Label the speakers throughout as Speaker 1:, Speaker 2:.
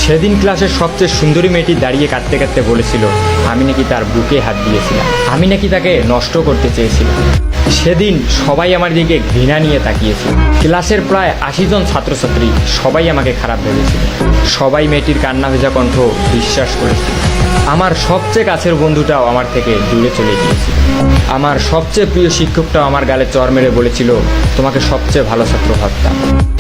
Speaker 1: সেদিন ক্লাসের সবচেয়ে সুন্দরী মেয়েটি দাঁড়িয়ে কাঁদতে কাঁদতে বলেছিল আমি নাকি তার বুকে হাত দিয়েছিলাম, আমি নাকি তাকে নষ্ট করতে চেয়েছিলাম। সেদিন সবাই আমার দিকে ঘৃণা নিয়ে তাকিয়েছিল। ক্লাসের প্রায় 80 জন ছাত্রছাত্রী সবাই আমাকে খারাপ ভেবেছিল। সবাই মেয়েটির কান্না ভেজা কণ্ঠ বিশ্বাস করেছিল। আমার সবচেয়ে কাছের বন্ধুটাও আমার থেকে দূরে চলে গিয়েছিল। আমার সবচেয়ে প্রিয় শিক্ষকটাও আমার গালে চড় মেরে বলেছিল তোমাকে সবচেয়ে ভালো ছাত্র ভাবতাম,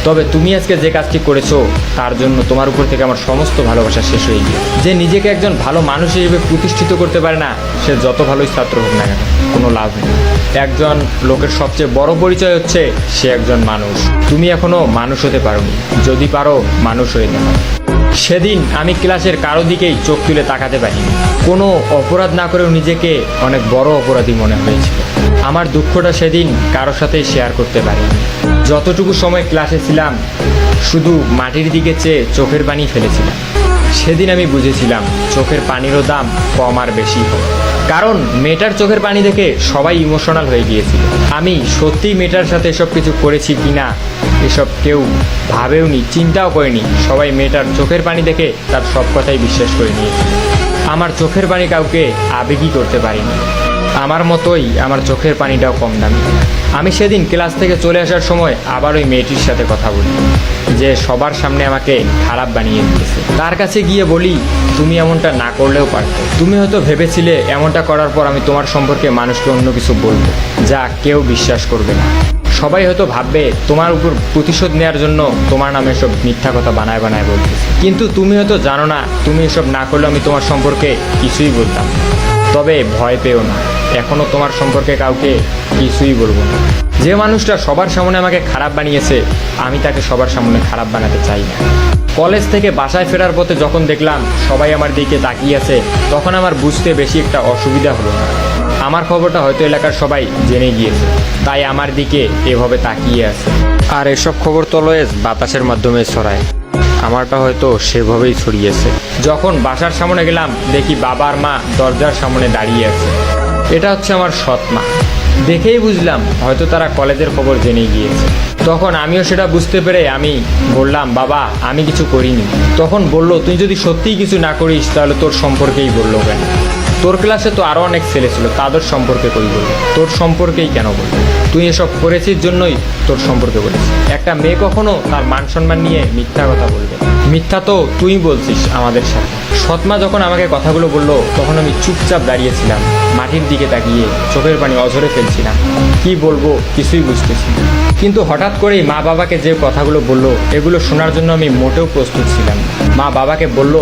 Speaker 1: তবে তুমি আজকে যে কাজটি করেছো তার জন্য তোমার উপর থেকে আমার সমস্ত ভালোবাসা শেষ হয়ে গিয়েছে। যে নিজেকে একজন ভালো মানুষ হিসেবে প্রতিষ্ঠিত করতে পারে না, সে যত ভালোই ছাত্র হোক না কেন, কোনো লাভ নেই। একজন লোকের সবচেয়ে বড় পরিচয় হচ্ছে সে একজন মানুষ। তুমি এখনো মানুষ হতে পারোনি, যদি পারো মানুষ হয়ে যাও। সেদিন আমি ক্লাসের কারো দিকেই চোখ তুলে তাকাতে পারিনি। কোনো অপরাধ না করেও নিজেকে অনেক বড় অপরাধী মনে হয়েছিল। আমার দুঃখটা সেদিন কারোর সাথে শেয়ার করতে পারিনি। যতটুকু সময় ক্লাসে ছিলাম শুধু মাটির দিকে চেয়ে চোখের পানি ফেলেছিলাম। সেদিন আমি বুঝেছিলাম চোখের পানিরও দাম কম আর বেশি হয়, কারণ মেয়েটার চোখের পানি দেখে সবাই ইমোশনাল হয়ে গিয়েছিল। আমি সত্যিই মেয়েটার সাথে এসব কিছু করেছি কিনা এসব কেউ ভাবেওনি, চিন্তাও করেনি। সবাই মেয়েটার চোখের পানি দেখে তার সব কথাই বিশ্বাস করে নিয়েছিল। আমার চোখের পানি কাউকে আবেগী করতে পারিনি। আমার মতোই আমার চোখের পানিটাও কম দামি। আমি সেদিন ক্লাস থেকে চলে আসার সময় আবার ওই মেয়েটির সাথে কথা বলি, যে সবার সামনে আমাকে খারাপ বানিয়ে দিয়েছে। তার কাছে গিয়ে বলি তুমি এমনটা না করলেও পারতে। তুমি হয়তো ভেবেছিলে এমনটা করার পর আমি তোমার সম্পর্কে মানুষকে অন্য কিছু বলবো যা কেউ বিশ্বাস করবে না। সবাই হয়তো ভাববে তোমার উপর প্রতিশোধ নেওয়ার জন্য তোমার নামে সব মিথ্যা কথা বানায় বানায় বলতেছে। কিন্তু তুমি হয়তো জানো না, তুমি এসব না করলে আমি তোমার সম্পর্কে কিছুই বলতাম। তবে ভয় পেও না, এখনও তোমার সম্পর্কে কাউকে কিছুই বলবো না। যে মানুষটা সবার সামনে আমাকে খারাপ বানিয়েছে, আমি তাকে সবার সামনে খারাপ বানাতে চাই না। কলেজ থেকে বাসায় ফেরার পথে যখন দেখলাম সবাই আমার দিকে তাকিয়ে আছে, তখন আমার বুঝতে বেশি একটা অসুবিধা হলো না। আমার খবরটা হয়তো এলাকার সবাই জেনে গিয়েছে, তাই আমার দিকে এভাবে তাকিয়ে আছে। আর এসব খবর তো অলওয়েজ বাতাসের মাধ্যমে ছড়ায়, আমারটা হয়তো সেভাবেই ছড়িয়েছে। যখন বাসার সামনে গেলাম দেখি বাবা আর মা দরজার সামনে দাঁড়িয়ে আছে। এটা হচ্ছে আমার সৎ মা। দেখেই বুঝলাম হয়তো তারা কলেজের খবর জেনে গিয়েছে। তখন আমিও সেটা বুঝতে পেরে আমি বললাম বাবা আমি কিছু করিনি। তখন বলল তুই যদি সত্যিই কিছু না করিস তাহলে তোর সম্পর্কেই বললো কেন? তোর ক্লাসে তো আরও অনেক ছেলে ছিল, তাদের সম্পর্কে কই বলবো, তোর সম্পর্কেই কেন বলবো? তুই এসব করেছিস জন্যই তোর সম্পর্কে বলেছিস। একটা মেয়ে কখনো তার মান সম্মান নিয়ে মিথ্যা কথা বলবে? মিথ্যা তো তুই বলছিস আমাদের সাথে। সৎমা যখন আমাকে কথাগুলো বললো তখন আমি চুপচাপ দাঁড়িয়েছিলাম, মাটির দিকে তাকিয়ে চোখের পানি অঝরে ফেলছিলাম। কি বলবো কিছুই বুঝতেছি না। কিন্তু হঠাৎ করেই মা বাবাকে যে কথাগুলো বললো এগুলো শোনার জন্য আমি মোটেও প্রস্তুত ছিলাম না। মা বাবাকে বলল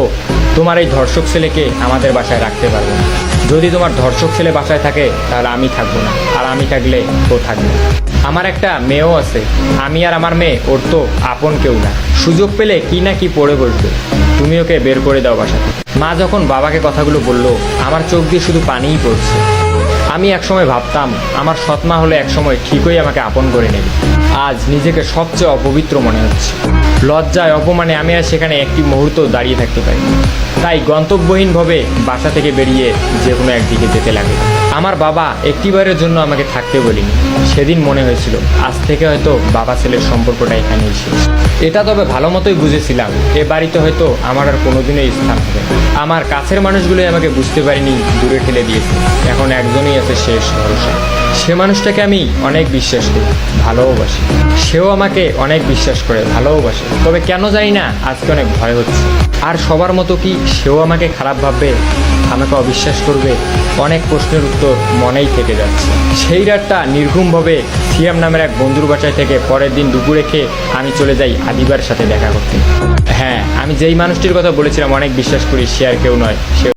Speaker 1: তোমার এই ধর্ষক ছেলেকে আমাদের বাসায় রাখতে পারবো না। যদি তোমার ধর্ষক ছেলে বাসায় থাকে তাহলে আমি থাকবো না, আর আমি থাকলে ও থাকবে। আমার একটা মেয়েও আছে, আমি আর আমার মেয়ে ওর তো আপন কেউ না। সুযোগ পেলে কি না কি পড়ে বসবে, তুমি ওকে বের করে দাও বাসা থেকে। মা যখন বাবাকে কথাগুলো বলল আমার চোখ দিয়ে শুধু পানিই পড়ছে। আমি একসময় ভাবতাম আমার সৎমা হলে একসময় ঠিকই আমাকে আপন করে নেবে। আজ নিজেকে সবচেয়ে অপবিত্র মনে হচ্ছে। লজ্জায় অপমানে আমি আর সেখানে একটি মুহূর্ত দাঁড়িয়ে থাকতে পারি। তাই গন্তব্যহীনভাবে বাসা থেকে বেরিয়ে যে কোনো একদিকে যেতে লাগে। আমার বাবা একটিবারের জন্য আমাকে থাকতে বলিনি। সেদিন মনে হয়েছিল আজ থেকে হয়তো বাবা ছেলের সম্পর্কটা এখানেই শেষ। এটা তবে ভালো মতোই বুঝেছিলাম এ বাড়িতে হয়তো আমার আর কোনোদিনই স্থান হবে না। আমার কাছের মানুষগুলোই আমাকে বুঝতে পারিনি, দূরে ঠেলে দিয়েছে। এখন একজনই আছে শেষ ভরসা। সে মানুষটাকে আমি অনেক বিশ্বাস করি, ভালোবাসি। সেও আমাকে অনেক বিশ্বাস করে, ভালোবাসে। তবে কেন জানি না আজকে অনেক ভয় হচ্ছে। আর সবার মতো কি সেও আমাকে খারাপ ভাববে, আমাকে অবিশ্বাস করবে? অনেক প্রশ্নের উত্তর মনেই থেকে যাচ্ছে। সেই রাতটা নির্ঘুমভাবে সিয়াম নামের এক বন্ধুর বাসায় থেকে পরের দিন দুপুরে খেয়ে আমি চলে যাই আদিবার সাথে দেখা করতে। হ্যাঁ, আমি যেই মানুষটির কথা বলেছিলাম অনেক বিশ্বাস করি, সে আর কেউ নয়, সে